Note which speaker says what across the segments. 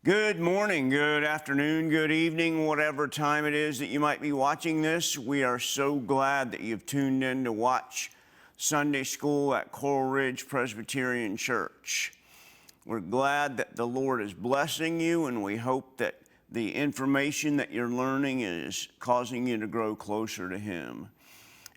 Speaker 1: Good morning, good afternoon, good evening, whatever time it is that you might be watching this. We are so glad that you've tuned in to watch Sunday School at Coral Ridge Presbyterian Church. We're glad that the Lord is blessing you, and we hope that the information that you're learning is causing you to grow closer to Him.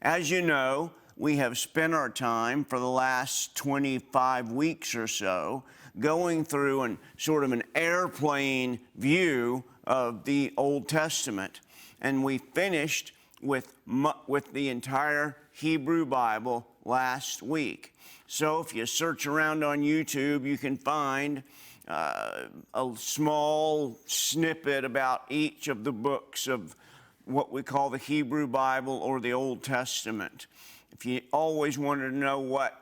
Speaker 1: As you know, we have spent our time for the last 25 weeks or so going through an sort of an airplane view of the Old Testament. And we finished with the entire Hebrew Bible last week. So if you search around on YouTube, you can find a small snippet about each of the books of what we call the Hebrew Bible or the Old Testament. If you always wanted to know what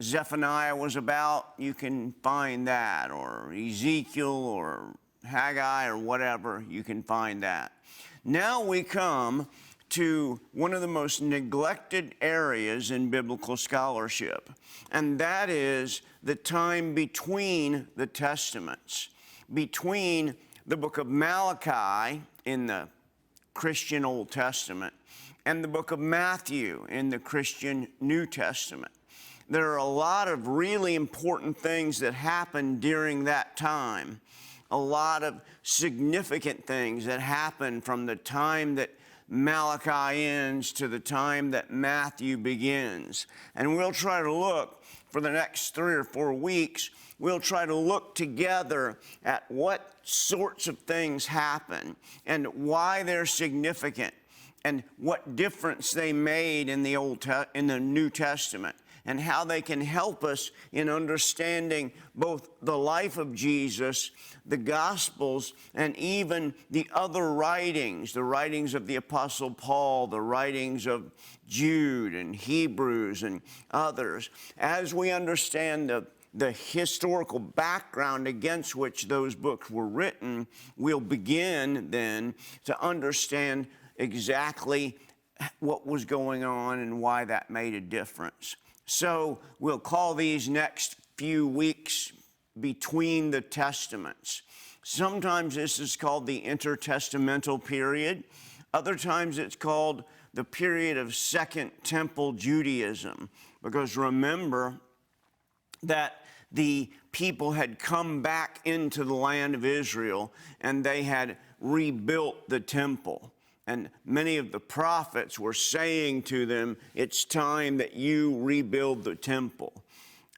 Speaker 1: Zephaniah was about, you can find that, or Ezekiel or Haggai or whatever, you can find that. Now we come to one of the most neglected areas in biblical scholarship, and that is the time between the Testaments, between the book of Malachi in the Christian Old Testament and the book of Matthew in the Christian New Testament. There are a lot of really important things that happen during that time, a lot of significant things that happen from the time that Malachi ends to the time that Matthew begins. And we'll try to look for the next 3 or 4 weeks, we'll try to look together at what sorts of things happen and why they're significant and what difference they made in the New Testament, and how they can help us in understanding both the life of Jesus, the Gospels, and even the other writings, the writings of the Apostle Paul, the writings of Jude and Hebrews and others. As we understand the historical background against which those books were written, we'll begin then to understand exactly what was going on and why that made a difference. So we'll call these next few weeks between the Testaments. Sometimes this is called the Intertestamental period. Other times it's called the period of Second Temple Judaism, because remember that the people had come back into the land of Israel and they had rebuilt the temple. And many of the prophets were saying to them, it's time that you rebuild the temple.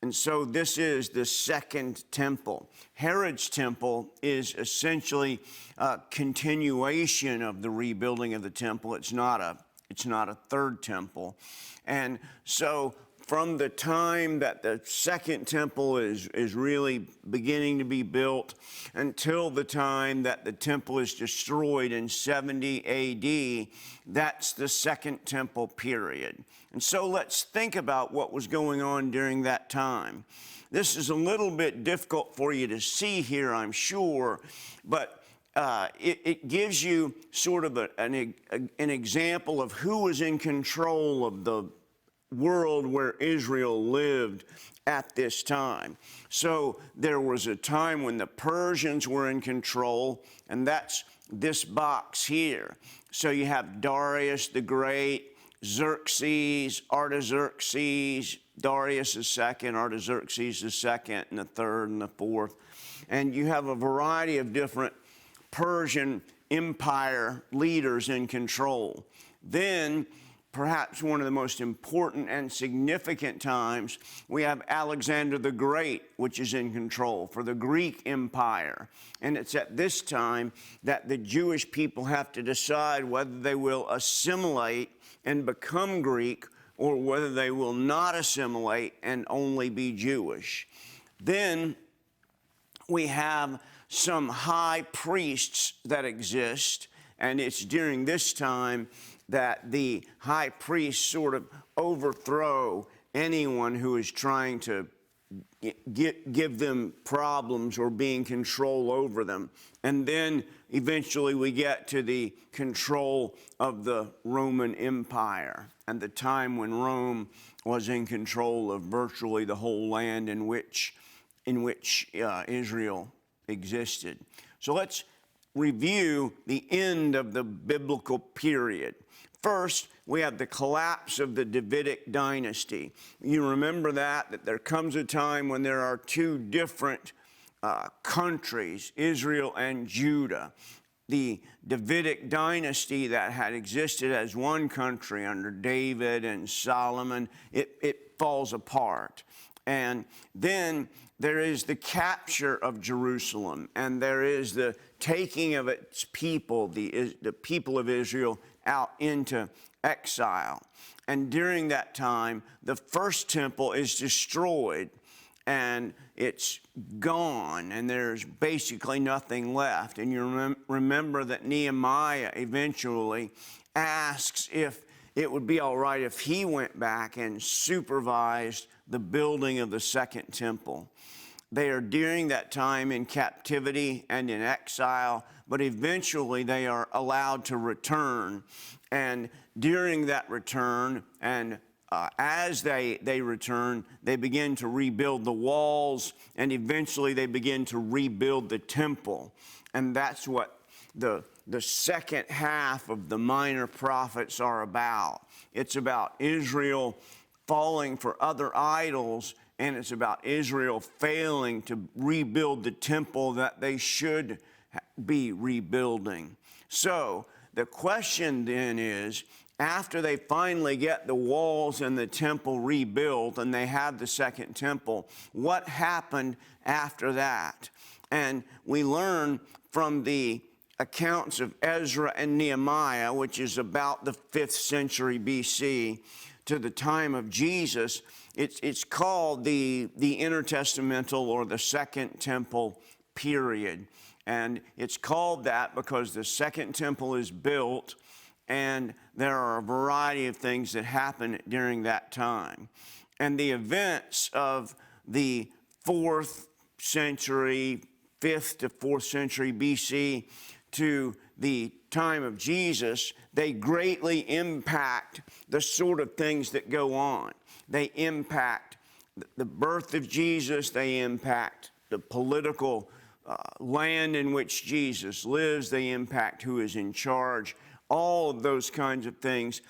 Speaker 1: And so this is the Second Temple. Herod's temple is essentially a continuation of the rebuilding of the temple. It's not a third temple. And so from the time that the Second Temple is really beginning to be built until the time that the temple is destroyed in 70 A.D., that's the Second Temple period. And so let's think about what was going on during that time. This is a little bit difficult for you to see here, I'm sure, but it gives you sort of an example of who was in control of the world where Israel lived at this time. So there was a time when the Persians were in control, and that's this box here. So you have Darius the Great, Xerxes, Artaxerxes, Darius II, Artaxerxes II, and the third and the fourth. And you have a variety of different Persian Empire leaders in control. Then perhaps one of the most important and significant times, we have Alexander the Great, which is in control for the Greek Empire. And it's at this time that the Jewish people have to decide whether they will assimilate and become Greek or whether they will not assimilate and only be Jewish. Then we have some high priests that exist, and it's during this time that the high priests sort of overthrow anyone who is trying to give them problems or being control over them. And then eventually we get to the control of the Roman Empire and the time when Rome was in control of virtually the whole land in which Israel existed. So let's review the end of the biblical period. First, we have the collapse of the Davidic dynasty. You remember that there comes a time when there are two different countries, Israel and Judah. The Davidic dynasty that had existed as one country under David and Solomon, it falls apart. And then there is the capture of Jerusalem, and there is the taking of its people, the people of Israel, out into exile. And during that time, the first temple is destroyed, and it's gone, and there's basically nothing left. And you remember that Nehemiah eventually asks if it would be all right if he went back and supervised the building of the second temple. They are during that time in captivity and in exile, but eventually they are allowed to return. And during that return, and as they return, they begin to rebuild the walls, and eventually they begin to rebuild the temple. And that's what the second half of the minor prophets are about. It's about Israel falling for other idols, and it's about Israel failing to rebuild the temple that they should be rebuilding. So the question then is, after they finally get the walls and the temple rebuilt and they have the second temple, what happened after that? And we learn from the accounts of Ezra and Nehemiah, which is about the 5th century BC to the time of Jesus. It's called the Intertestamental, or the Second Temple period. And it's called that because the Second Temple is built, and there are a variety of things that happen during that time. And the events of the 4th century, 5th to 4th century BC to the time of Jesus, they greatly impact the sort of things that go on. They impact the birth of Jesus. They impact the political land in which Jesus lives. They impact who is in charge. All of those kinds of things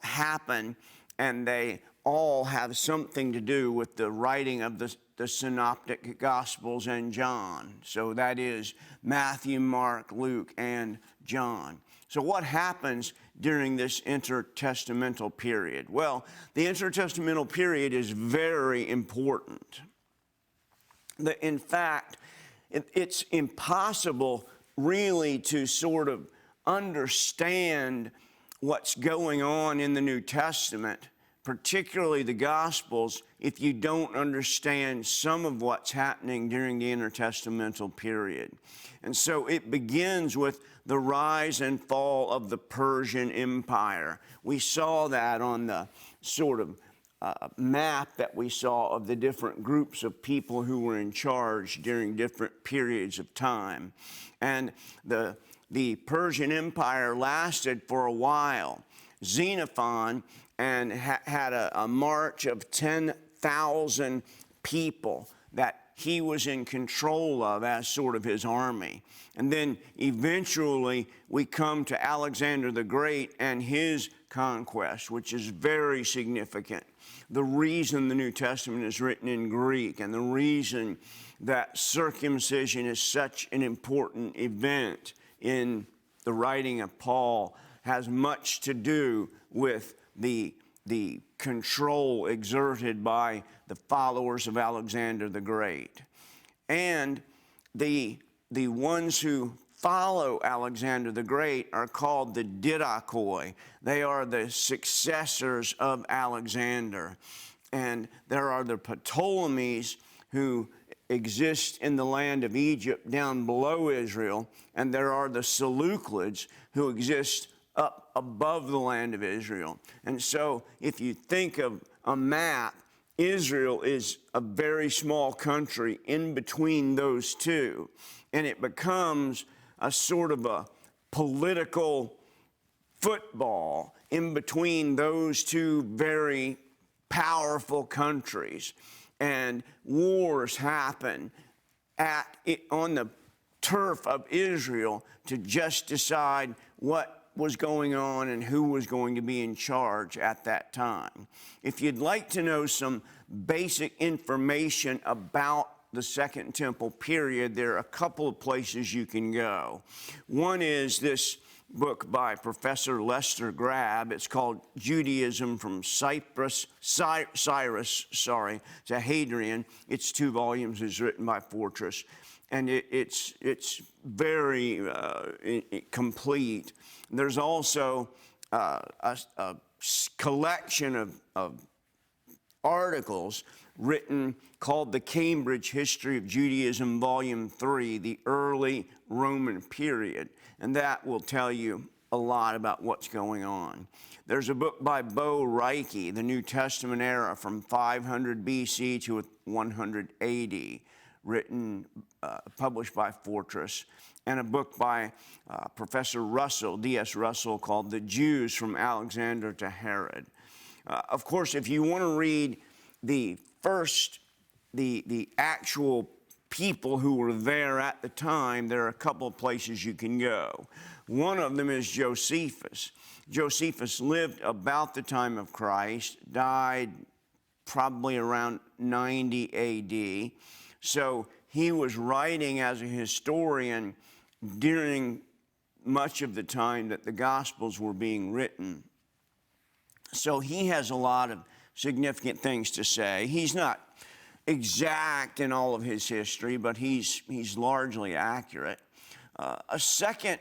Speaker 1: happen, and they all have something to do with the writing of the synoptic Gospels and John. So that is Matthew, Mark, Luke, and John. So what happens during this intertestamental period? Well, the intertestamental period is very important. In fact, it's impossible really to sort of understand what's going on in the New Testament, particularly the Gospels, if you don't understand some of what's happening during the intertestamental period. And so it begins with the rise and fall of the Persian Empire. We saw that on the sort of map that we saw of the different groups of people who were in charge during different periods of time. And the Persian Empire lasted for a while. Xenophon and had a march of 10,000 people that he was in control of as sort of his army. And then eventually we come to Alexander the Great and his conquest, which is very significant. The reason the New Testament is written in Greek, and the reason that circumcision is such an important event in the writing of Paul has much to do with the control exerted by the followers of Alexander the Great. And the ones who follow Alexander the Great are called the Didache. They are the successors of Alexander. And there are the Ptolemies who exist in the land of Egypt down below Israel, and there are the Seleucids who exist up above the land of Israel. And so if you think of a map, Israel is a very small country in between those two, and it becomes a sort of a political football in between those two very powerful countries. And wars happen on the turf of Israel to just decide what was going on and who was going to be in charge at that time. If you'd like to know some basic information about the Second Temple period, there are a couple of places you can go. One is this book by Professor Lester Grabb. It's called Judaism from Cyrus to Hadrian. It's 2 volumes. It's written by Fortress, and it's very complete. There's also a collection of articles written called The Cambridge History of Judaism, Volume 3, The Early Roman Period. And that will tell you a lot about what's going on. There's a book by Bo Reike, The New Testament Era from 500 BC to 100 AD, written, published by Fortress, and a book by Professor Russell, D.S. Russell, called The Jews from Alexander to Herod. Of course, if you want to read the actual people who were there at the time, there are a couple of places you can go. One of them is Josephus. Josephus lived about the time of Christ, died probably around 90 AD. So he was writing as a historian during much of the time that the Gospels were being written. So he has a lot of significant things to say. He's not exact in all of his history, but he's largely accurate. A second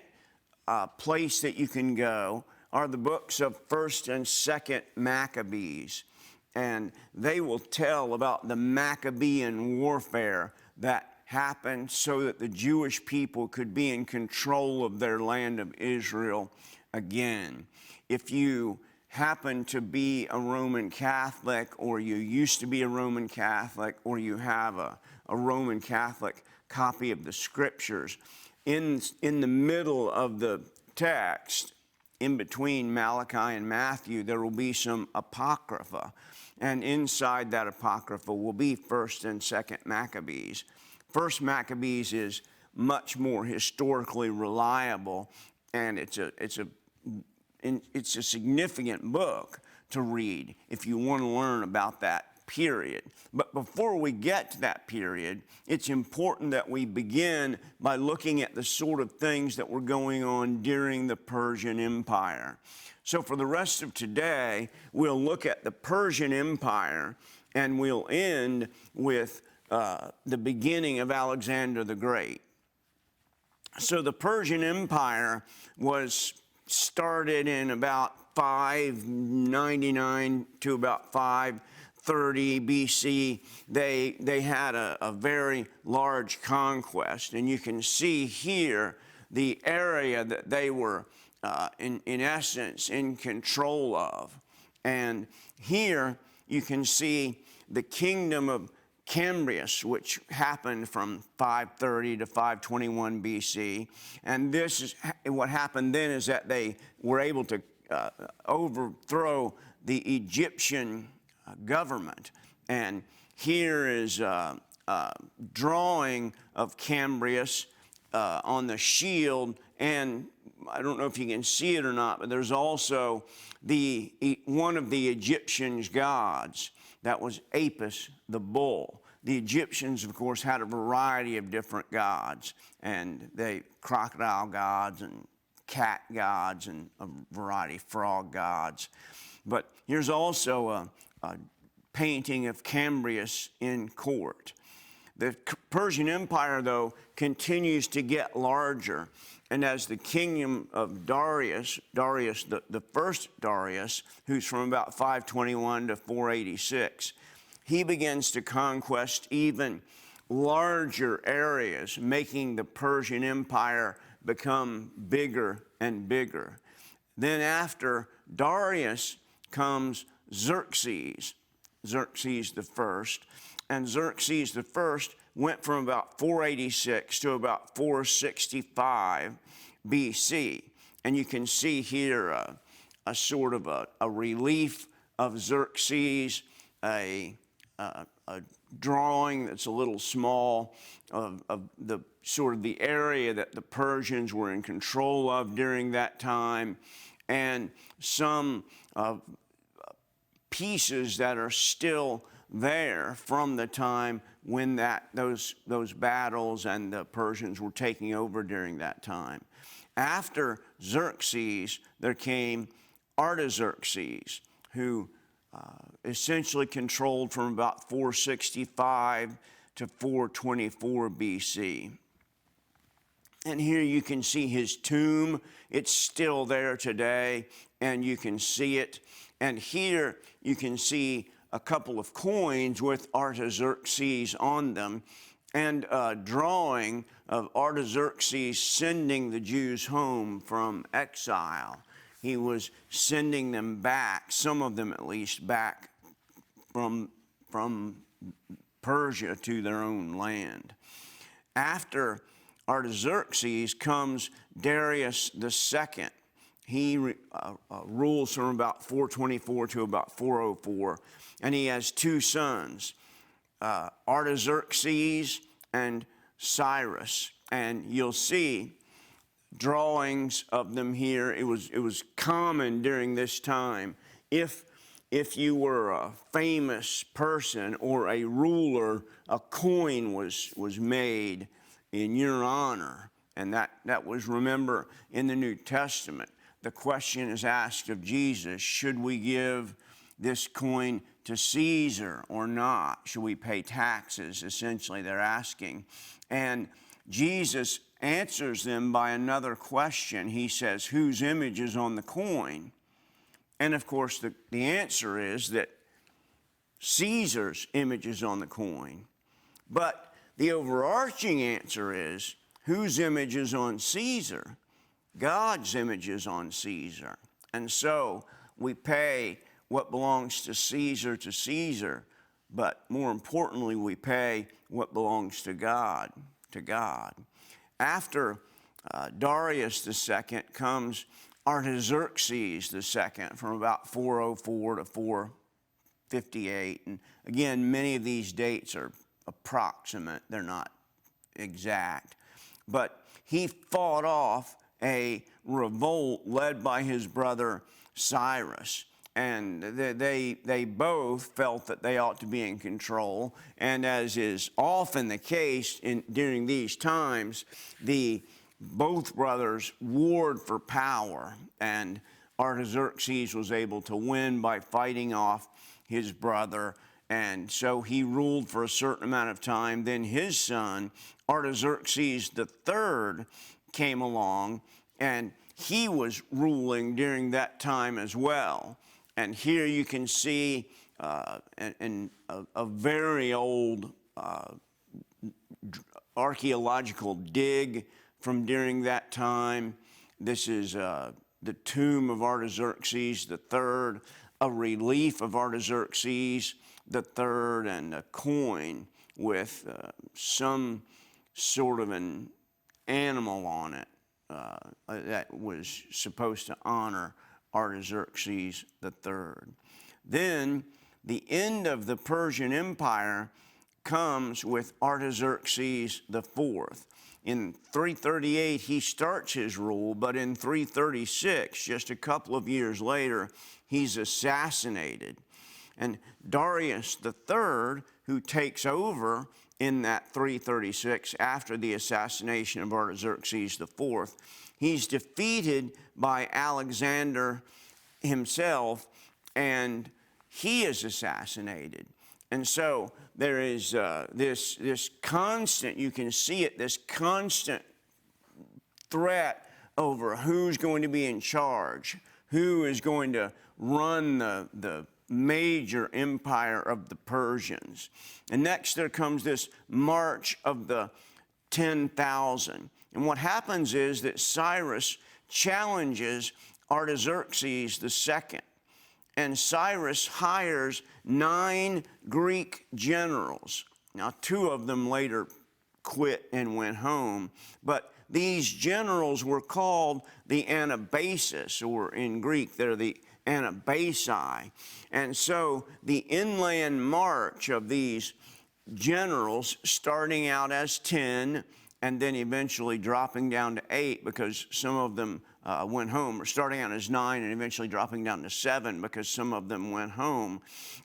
Speaker 1: place that you can go are the books of 1st and 2nd Maccabees, and they will tell about the Maccabean warfare that happened so that the Jewish people could be in control of their land of Israel again. If you happen to be a Roman Catholic, or you used to be a Roman Catholic, or you have a Roman Catholic copy of the Scriptures, in the middle of the text, in between Malachi and Matthew, there will be some Apocrypha. And inside that Apocrypha will be 1st and 2nd Maccabees. 1st Maccabees is much more historically reliable, and it's a significant book to read if you want to learn about that period. But before we get to that period, it's important that we begin by looking at the sort of things that were going on during the Persian Empire. So for the rest of today, we'll look at the Persian Empire, and we'll end with the beginning of Alexander the Great. So the Persian Empire was started in about 599 to about 530 BC. They had a very large conquest, and you can see here the area that they were in essence in control of. And here you can see the kingdom of Cambrius, which happened from 530 to 521 BC. And this is what happened then, is that they were able to overthrow the Egyptian government. And here is a drawing of Cambrius on the shield, and I don't know if you can see it or not, but there's also one of the Egyptian gods. That was Apis, the bull. The Egyptians, of course, had a variety of different gods, and they crocodile gods and cat gods and a variety of frog gods. But here's also a painting of Cambrius in court. The Persian Empire, though, continues to get larger. And as the kingdom of Darius, the first Darius, who's from about 521 to 486, he begins to conquest even larger areas, making the Persian Empire become bigger and bigger. Then after Darius comes Xerxes the first, and Xerxes the first went from about 486 to about 465 BC. And you can see here a sort of a relief of Xerxes, a drawing that's a little small of the sort of the area that the Persians were in control of during that time, and some pieces that are still there from the time when those battles and the Persians were taking over during that time. After Xerxes, there came Artaxerxes, who essentially controlled from about 465 to 424 BC. And here you can see his tomb. It's still there today, and you can see it. And here you can see a couple of coins with Artaxerxes on them, and a drawing of Artaxerxes sending the Jews home from exile. He was sending them back, some of them at least, back from Persia to their own land. After Artaxerxes comes Darius II. He rules from about 424 to about 404, and he has two sons, Artaxerxes and Cyrus. And you'll see drawings of them here. It was common during this time. If you were a famous person or a ruler, a coin was made in your honor. And that was, remember, in the New Testament. The question is asked of Jesus, should we give this coin to Caesar or not? Should we pay taxes? Essentially, they're asking. And Jesus answers them by another question. He says, whose image is on the coin? And of course, the answer is that Caesar's image is on the coin. But the overarching answer is, whose image is on Caesar? God's image is on Caesar. And so we pay what belongs to Caesar, but more importantly, we pay what belongs to God, After Darius II comes Artaxerxes II from about 404 to 458. And again, many of these dates are approximate. They're not exact. But he fought off a revolt led by his brother Cyrus. And they both felt that they ought to be in control. And as is often the case during these times, both brothers warred for power. And Artaxerxes was able to win by fighting off his brother. And so he ruled for a certain amount of time. Then his son, Artaxerxes III, came along, and he was ruling during that time as well. And here you can see a very old archaeological dig from during that time. This is the tomb of Artaxerxes III, a relief of Artaxerxes III, and a coin with some sort of an animal on it that was supposed to honor Artaxerxes III. Then the end of the Persian Empire comes with Artaxerxes IV. In 338, he starts his rule, but in 336, just a couple of years later, he's assassinated. And Darius III, who takes over in that 336 after the assassination of Artaxerxes IV, he's defeated by Alexander himself, and he is assassinated. And so there is this constant, you can see it, this constant threat over who's going to be in charge, who is going to run the major empire of the Persians. And next there comes this march of the 10,000. And what happens is that Cyrus challenges Artaxerxes II. And Cyrus hires 9 Greek generals. Now, 2 of them later quit and went home. But these generals were called the Anabasis, or in Greek, they're the Anabasi. And so the inland march of these generals starting out as 10 and then eventually dropping down to 8 because some of them went home, or starting out as 9 and eventually dropping down to 7 because some of them went home.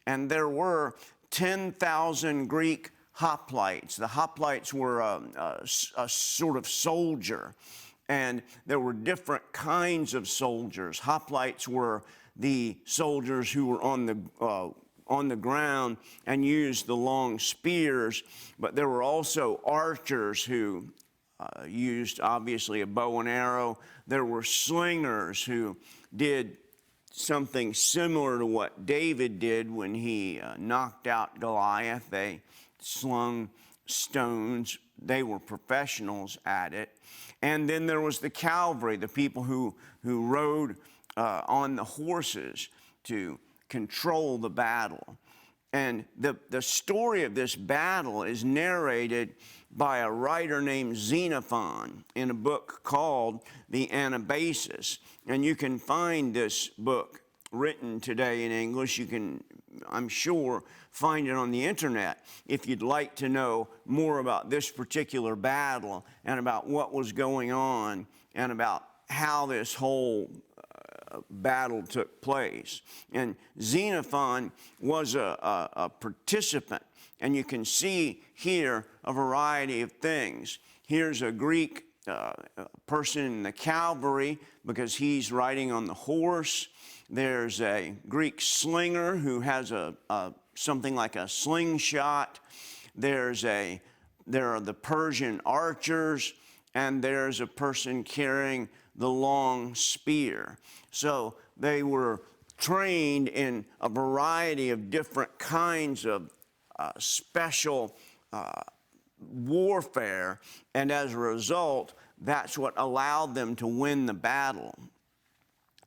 Speaker 1: And there were 10,000 Greek hoplites. The hoplites were a sort of soldier, and there were different kinds of soldiers. Hoplites were the soldiers who were on the ground and used the long spears, but there were also archers who used obviously a bow and arrow. There were slingers who did something similar to what David did when he knocked out Goliath. They slung stones. They were professionals at it. And then there was the cavalry, the people who rode on the horses to control the battle. And the story of this battle is narrated by a writer named Xenophon in a book called the Anabasis. And you can find this book written today in English. You can, I'm sure, find it on the internet if you'd like to know more about this particular battle and about what was going on and about how this whole battle took place. And Xenophon was a participant, and you can see here a variety of things. Here's a Greek person in the cavalry because he's riding on the horse. There's a Greek slinger who has something like a slingshot. There are the Persian archers, and there's a person carrying the long spear. So they were trained in a variety of different kinds of special warfare, and as a result, that's what allowed them to win the battle.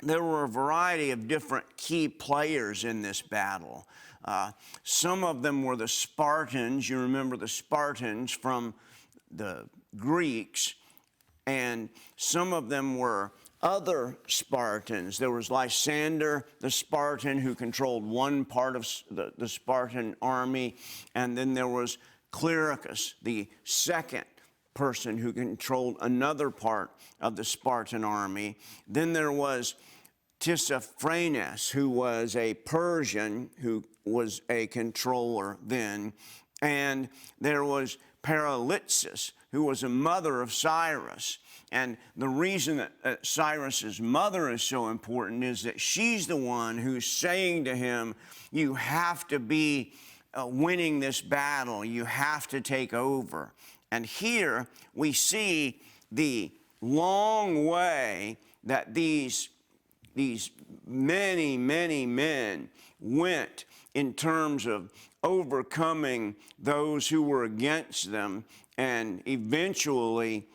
Speaker 1: There were a variety of different key players in this battle. Some of them were the Spartans. You remember the Spartans from the Greeks, and some of them were other Spartans. There was Lysander, the Spartan, who controlled one part of the Spartan army, and then there was Cyrus, the second person who controlled another part of the Spartan army. Then there was Tissaphernes, who was a Persian, who was a controller then, and there was Phalanx, who was a mother of Cyrus. And the reason that Cyrus's mother is so important is that she's the one who's saying to him, you have to be winning this battle. You have to take over. And here we see the long way that these many, many men went in terms of overcoming those who were against them and eventually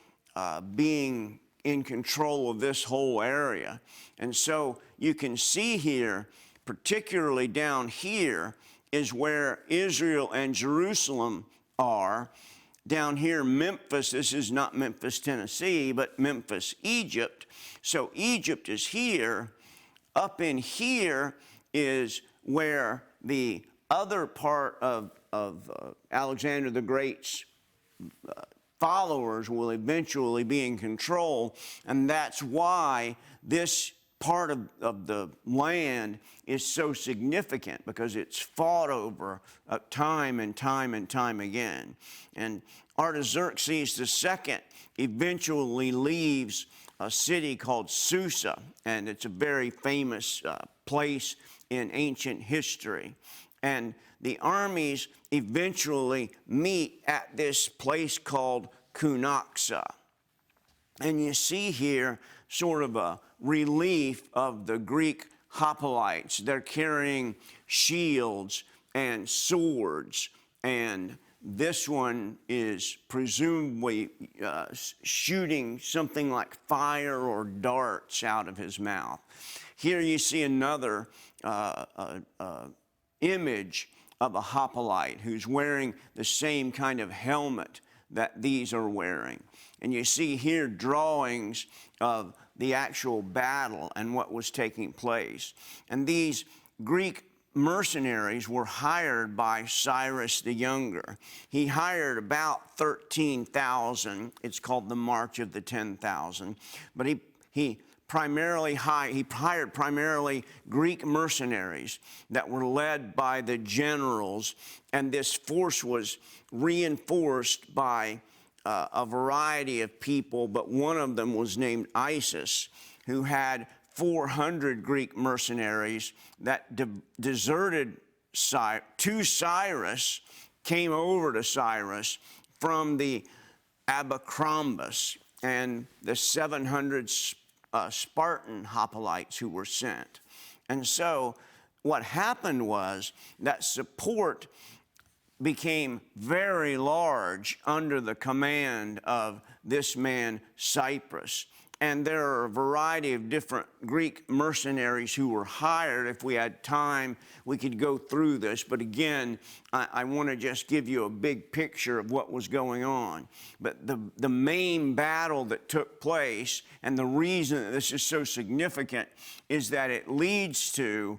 Speaker 1: being in control of this whole area. And so you can see here, particularly down here, is where Israel and Jerusalem are. Down here, Memphis, this is not Memphis, Tennessee, but Memphis, Egypt. So Egypt is here. Up in here is where the other part of Alexander the Great's followers will eventually be in control, and that's why this part of the land is so significant, because it's fought over time and time and time again. And Artaxerxes II eventually leaves a city called Susa, and it's a very famous place in ancient history. And the armies eventually meet at this place called Cunaxa. And you see here sort of a relief of the Greek hoplites. They're carrying shields and swords, and this one is presumably shooting something like fire or darts out of his mouth. Here you see another image of a hoplite who's wearing the same kind of helmet that these are wearing. And you see here drawings of the actual battle and what was taking place. And these Greek mercenaries were hired by Cyrus the Younger. He hired about 13,000. It's called the March of the 10,000. But he hired primarily Greek mercenaries that were led by the generals, and this force was reinforced by a variety of people, but one of them was named Isis, who had 400 Greek mercenaries that deserted to Cyrus, came over to Cyrus from the Abercrombus and the 700 Spartan hoplites who were sent. And so what happened was that support became very large under the command of this man, Cyrus. And there are a variety of different Greek mercenaries who were hired. If we had time, we could go through this. But again, I want to just give you a big picture of what was going on. But the main battle that took place, and the reason that this is so significant, is that it leads to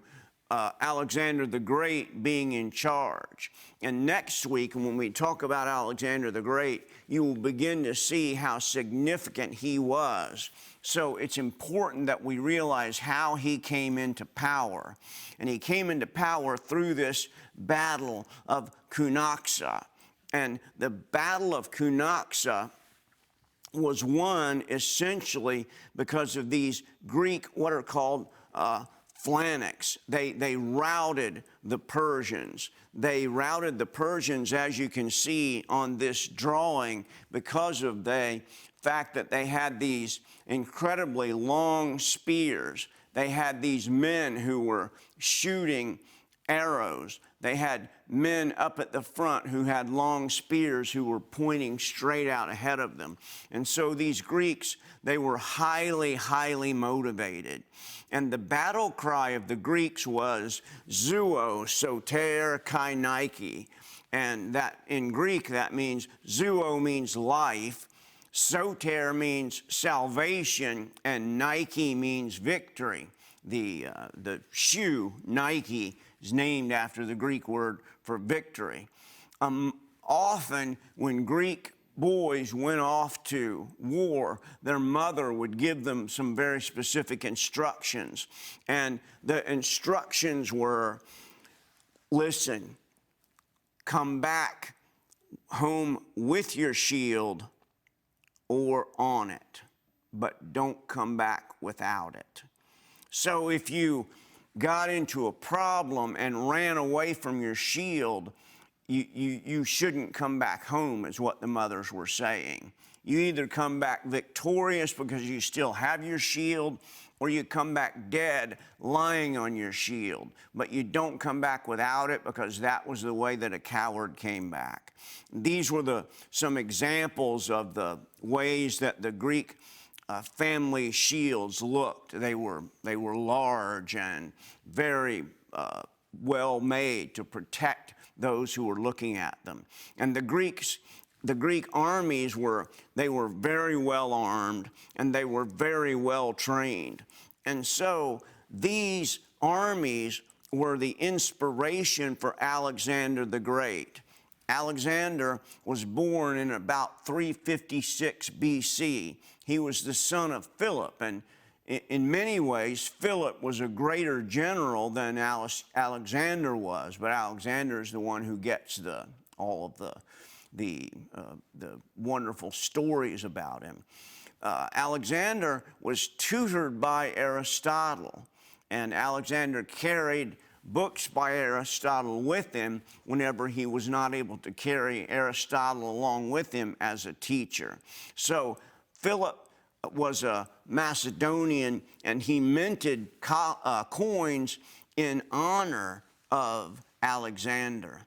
Speaker 1: Alexander the Great being in charge. And next week, when we talk about Alexander the Great, you will begin to see how significant he was. So it's important that we realize how he came into power. And he came into power through this battle of Cunaxa. And the battle of Cunaxa was won essentially because of these Greek, what are called Phalanx. They routed the Persians. They routed the Persians, as you can see on this drawing, because of the fact that they had these incredibly long spears. They had these men who were shooting arrows. They had men up at the front who had long spears who were pointing straight out ahead of them. And so these Greeks, they were highly, highly motivated. And the battle cry of the Greeks was Zuo, Soter, Kai Nike. And that in Greek, that means Zuo means life, Soter means salvation, and Nike means victory. The shoe, Nike, is named after the Greek word for victory. Often when Greek boys went off to war, their mother would give them some very specific instructions. And the instructions were, listen, come back home with your shield or on it, but don't come back without it. So if you got into a problem and ran away from your shield, you shouldn't come back home, is what the mothers were saying. You either come back victorious because you still have your shield, or you come back dead lying on your shield. But you don't come back without it, because that was the way that a coward came back. These were some examples of the ways that the Greek family shields looked. They were large and very well made to protect those who were looking at them. And the Greek armies were very well armed, and they were very well trained. And so these armies were the inspiration for Alexander the Great. Alexander was born in about 356 BC. He was the son of Philip, and in many ways, Philip was a greater general than Alexander was, but Alexander is the one who gets all of the wonderful stories about him. Alexander was tutored by Aristotle, and Alexander carried books by Aristotle with him whenever he was not able to carry Aristotle along with him as a teacher. So Philip was a Macedonian, and he minted coins in honor of Alexander.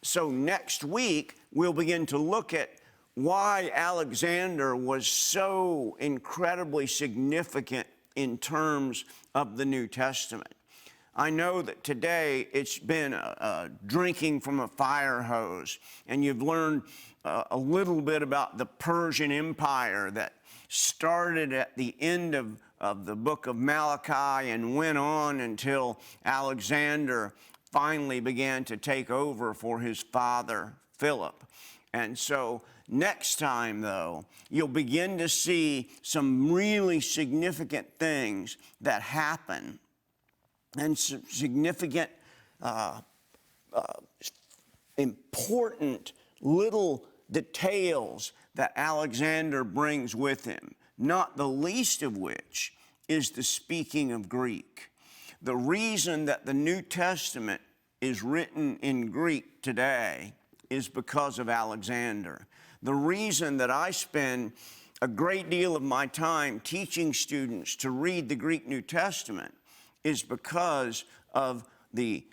Speaker 1: So next week, we'll begin to look at why Alexander was so incredibly significant in terms of the New Testament. I know that today it's been drinking from a fire hose, and you've learned a little bit about the Persian Empire that started at the end of the book of Malachi and went on until Alexander finally began to take over for his father, Philip. And so next time, though, you'll begin to see some really significant things that happen and some significant, important little details that Alexander brings with him, not the least of which is the speaking of Greek. The reason that the New Testament is written in Greek today is because of Alexander. The reason that I spend a great deal of my time teaching students to read the Greek New Testament is because of the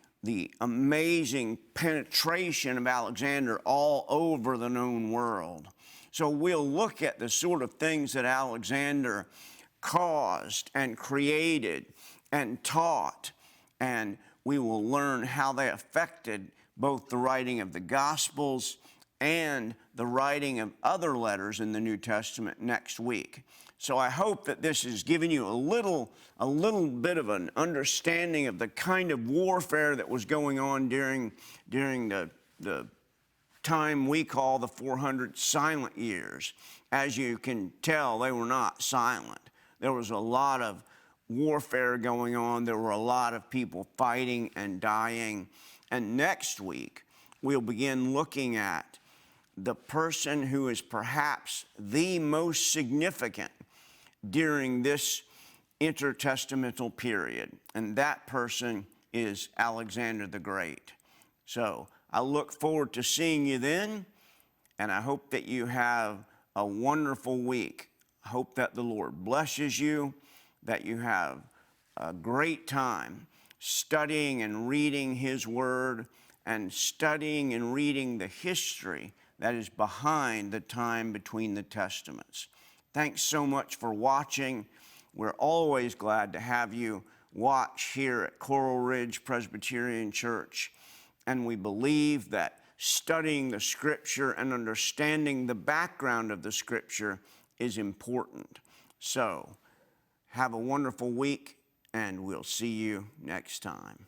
Speaker 1: amazing penetration of Alexander all over the known world. So we'll look at the sort of things that Alexander caused and created and taught, and we will learn how they affected both the writing of the Gospels and the writing of other letters in the New Testament next week. So I hope that this has given you a little bit of an understanding of the kind of warfare that was going on during the time we call the 400 silent years. As you can tell, they were not silent. There was a lot of warfare going on. There were a lot of people fighting and dying. And next week, we'll begin looking at the person who is perhaps the most significant during this intertestamental period. And that person is Alexander the Great. So I look forward to seeing you then, and I hope that you have a wonderful week. I hope that the Lord blesses you, that you have a great time studying and reading His Word and studying and reading the history that is behind the time between the Testaments. Thanks so much for watching. We're always glad to have you watch here at Coral Ridge Presbyterian Church, and we believe that studying the Scripture and understanding the background of the Scripture is important. So, have a wonderful week, and we'll see you next time.